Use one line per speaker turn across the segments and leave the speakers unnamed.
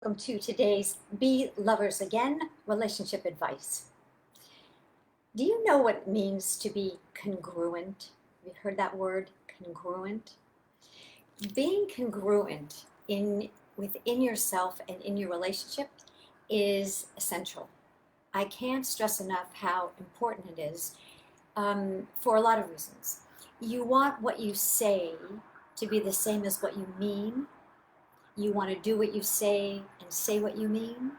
Welcome to today's Be Lovers Again relationship advice. Do you know what it means to be congruent? Have you heard that word, congruent? Being congruent within yourself and in your relationship is essential. I can't stress enough how important it is for a lot of reasons. You want what you say to be the same as what you mean. You want to do what you say and say what you mean.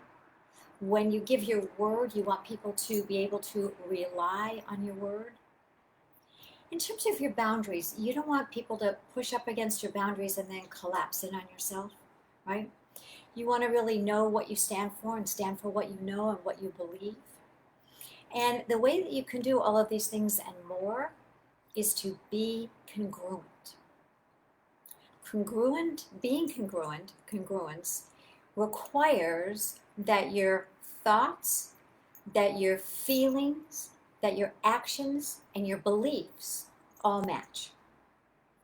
When you give your word, you want people to be able to rely on your word. In terms of your boundaries, you don't want people to push up against your boundaries and then collapse in on yourself, right? You want to really know what you stand for and stand for what you know and what you believe. And the way that you can do all of these things and more is to be congruent. Congruence requires that your thoughts, that your feelings, that your actions, and your beliefs all match.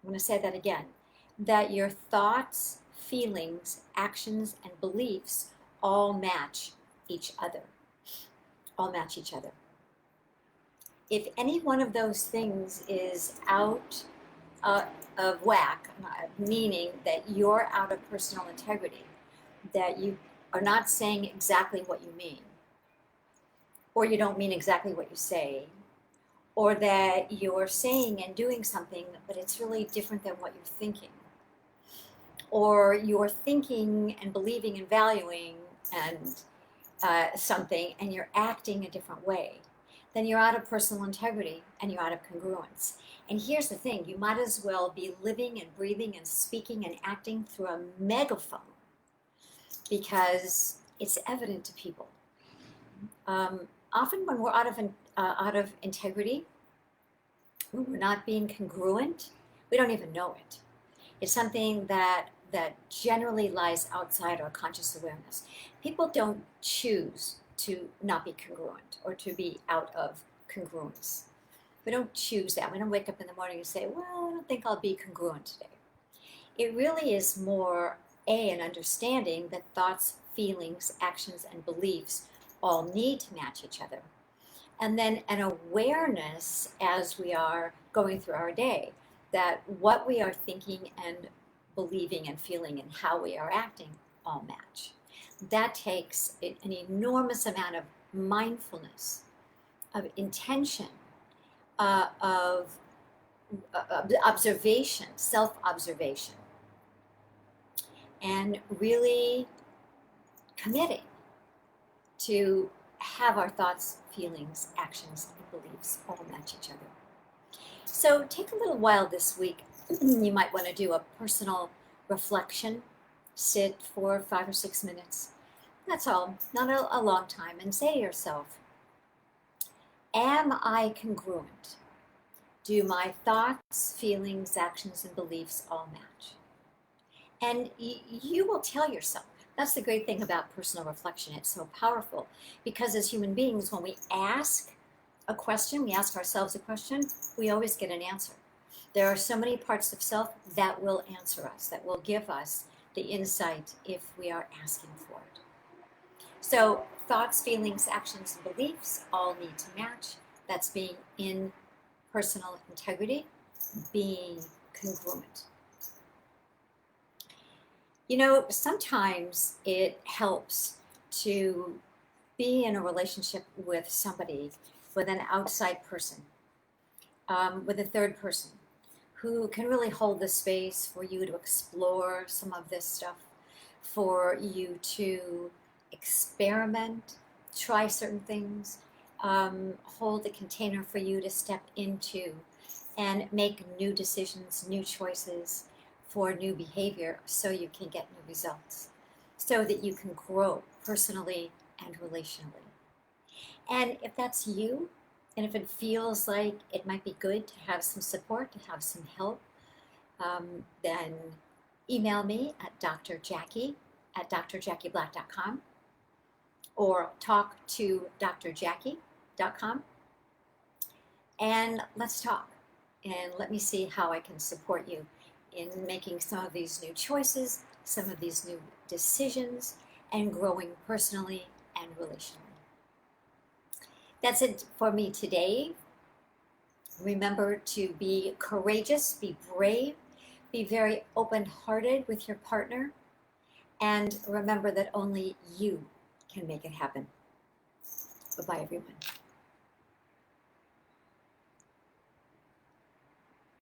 I'm going to say that again. That your thoughts, feelings, actions, and beliefs all match each other. All match each other. If any one of those things is out of whack, meaning that you're out of personal integrity, that you are not saying exactly what you mean, or you don't mean exactly what you say, or that you're saying and doing something, but it's really different than what you're thinking, or you're thinking and believing and valuing and something, and you're acting a different way, then you're out of personal integrity and you're out of congruence. And here's the thing, you might as well be living and breathing and speaking and acting through a megaphone because it's evident to people. Often when we're out of integrity, when we're not being congruent, we don't even know it. It's something that generally lies outside our conscious awareness. People don't choose to not be congruent or to be out of congruence. We don't choose that. We don't wake up in the morning and say, well, I don't think I'll be congruent today. It really is more an understanding that thoughts, feelings, actions, and beliefs all need to match each other. And then an awareness as we are going through our day that what we are thinking and believing and feeling and how we are acting all match. That takes an enormous amount of mindfulness, of intention, of observation, self-observation, and really committing to have our thoughts, feelings, actions, and beliefs all match each other. So take a little while this week. You might want to do a personal reflection. Sit for 5 or 6 minutes. That's all, not a long time. And say to yourself, am I congruent? Do my thoughts, feelings, actions, and beliefs all match? And you will tell yourself. That's the great thing about personal reflection. It's so powerful because as human beings, when we ask a question, we ask ourselves a question, we always get an answer. There are so many parts of self that will answer us, that will give us the insight if we are asking for it. So thoughts, feelings, actions, and beliefs all need to match. That's being in personal integrity, being congruent. You know, sometimes it helps to be in a relationship with somebody, with an outside person, with a third person who can really hold the space for you to explore some of this stuff, for you to experiment, try certain things, hold a container for you to step into and make new decisions, new choices for new behavior so you can get new results, so that you can grow personally and relationally. And if that's you, and if it feels like it might be good to have some support, to have some help, then email me at drjackie@drjackieblack.com or talk to drjackie.com and let's talk. And let me see how I can support you in making some of these new choices, some of these new decisions, and growing personally and relationally. That's it for me today. Remember to be courageous, be brave, be very open-hearted with your partner, and remember that only you can make it happen. Bye-bye, everyone.